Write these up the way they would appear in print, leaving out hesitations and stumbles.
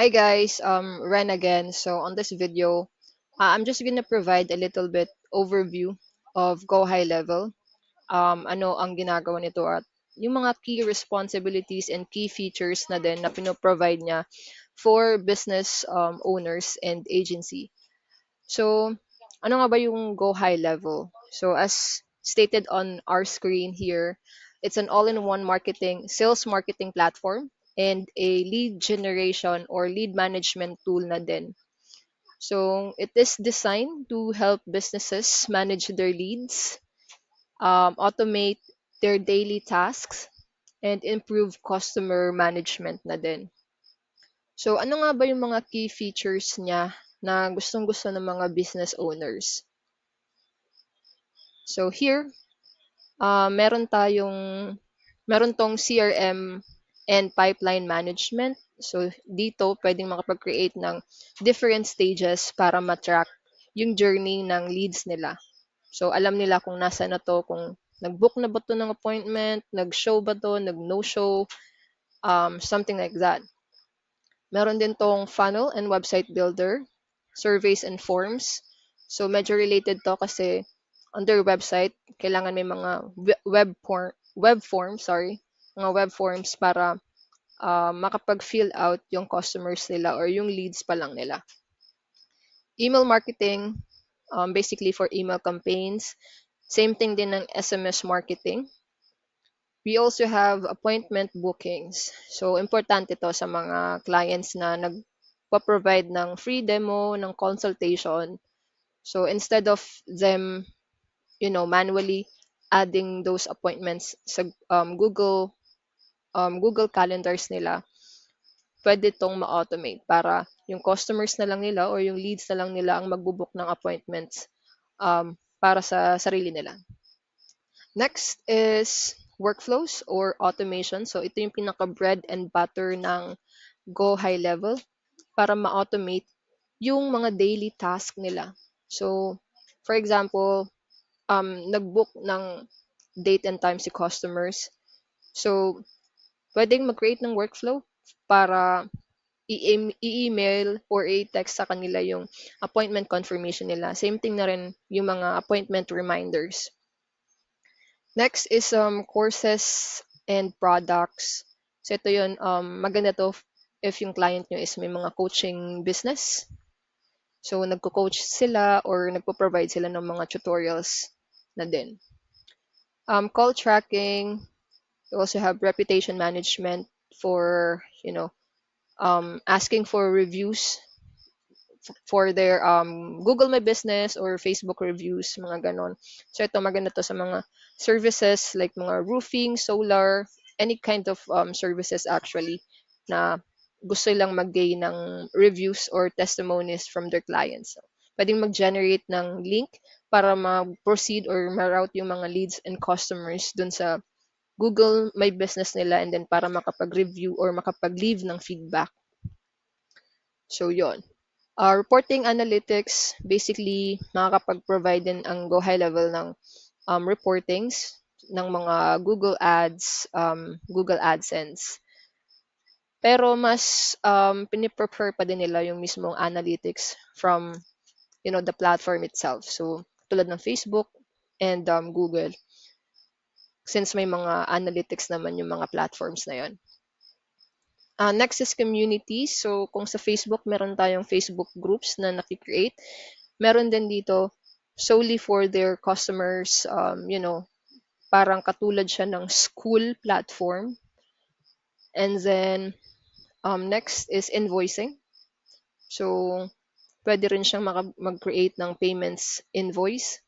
Hi guys, Ren again. So on this video, I'm just gonna provide a little bit overview of Go High Level. Ano ang ginagawa nito at yung mga key responsibilities and key features na din na pinoprovide niya for business owners and agency. So, ano nga ba yung Go High Level? So, as stated on our screen here, it's an all-in-one sales marketing platform and a lead generation or lead management tool na din. So, it is designed to help businesses manage their leads, automate their daily tasks, and improve customer management na din. So, ano nga ba yung mga key features niya na gustong-gusto ng mga business owners? So here, meron tong CRM and pipeline management. So dito, pwedeng makapag-create ng different stages para ma-track yung journey ng leads nila. So alam nila kung nasa na to, kung nag-book na ba to ng appointment, nag-show ba to, nag-no-show, something like that. Meron din tong funnel and website builder, surveys and forms. So medyo related to kasi on their website, kailangan may mga mga web forms para makapag-fill out yung customers nila or yung leads pa lang nila. Email marketing, basically for email campaigns. Same thing din ng SMS marketing. We also have appointment bookings. So, importante to sa mga clients na nagpa-provide ng free demo, ng consultation. So, instead of them, manually adding those appointments sa Google calendars nila, pwede tong ma-automate para yung customers na lang nila or yung leads na lang nila ang magbo-book ng appointments para sa sarili nila. Next is workflows or automation. So ito yung pinaka bread and butter ng Go High Level para ma-automate yung mga daily task nila. So for example, nag-book ng date and time si customers. So pwedeng mag-create ng workflow para i-email or i-text sa kanila yung appointment confirmation nila. Same thing na rin yung mga appointment reminders. Next is courses and products. So ito yun, maganda to if yung client nyo is may mga coaching business. So nagko-coach sila or nagpo-provide sila ng mga tutorials na din. Call tracking, we also have reputation management for, asking for reviews for their Google My Business or Facebook reviews, mga ganon. So ito maganda to sa mga services like mga roofing, solar, any kind of services actually na gusto lang mag-gain ng reviews or testimonies from their clients. So, pwedeng mag-generate ng link para ma-proceed or ma-route yung mga leads and customers dun sa Google My Business nila and then para makapag-review or makapag-leave ng feedback. So, yon. Reporting analytics, basically, makakapag-provide din ang Go High Level ng reportings ng mga Google Ads, Google AdSense. Pero mas piniprefer pa din nila yung mismong analytics from, the platform itself. So, tulad ng Facebook and Google, since may mga analytics naman yung mga platforms na yon. Next is community. So, kung sa Facebook, meron tayong Facebook groups na nakikreate. Meron din dito solely for their customers, parang katulad siya ng school platform. And then, next is invoicing. So, pwede rin siyang mag-create ng payments invoice.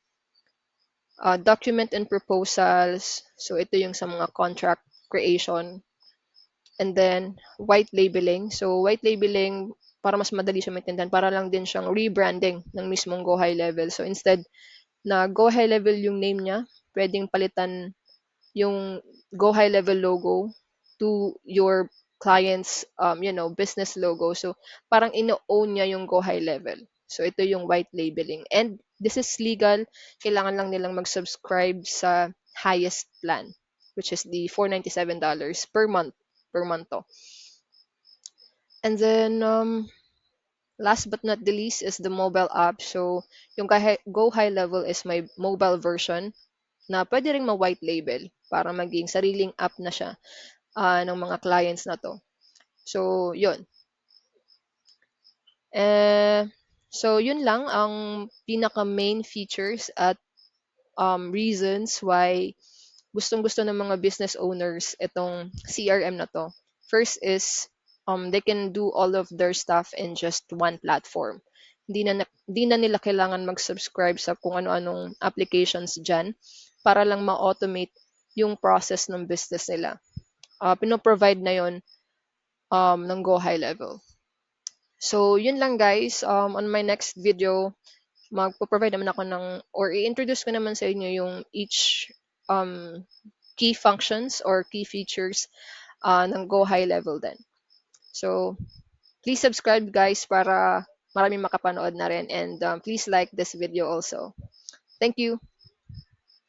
Document and proposals. So, ito yung sa mga contract creation. And then, white labeling. So, white labeling, para mas madali siya maintindihan, para lang din siyang rebranding ng mismong Go High Level. So, instead na Go High Level yung name niya, pwedeng palitan yung Go High Level logo to your client's, business logo. So, parang ino-own niya yung Go High Level. So, ito yung white labeling. And this is legal. Kailangan lang nilang mag-subscribe sa highest plan, which is the $497 per month to. And then, last but not the least is the mobile app. So, yung Go High Level is my mobile version na pwede ring ma-white label para maging sariling app na siya ng mga clients na to. So, yun. Eh, so, yun lang ang pinaka main features at reasons why gustong-gusto ng mga business owners itong CRM na to. First is they can do all of their stuff in just one platform. Hindi na nila kailangan mag-subscribe sa kung ano-anong applications dyan para lang ma-automate yung process ng business nila. Pino-provide na yon ng Go High Level. So, yun lang guys. On my next video, magpo-provide naman ako ng or i-introduce ko naman sa inyo yung each um, key functions or key features ng Go High Level din. So, please subscribe guys para maraming makapanood na rin and please like this video also. Thank you.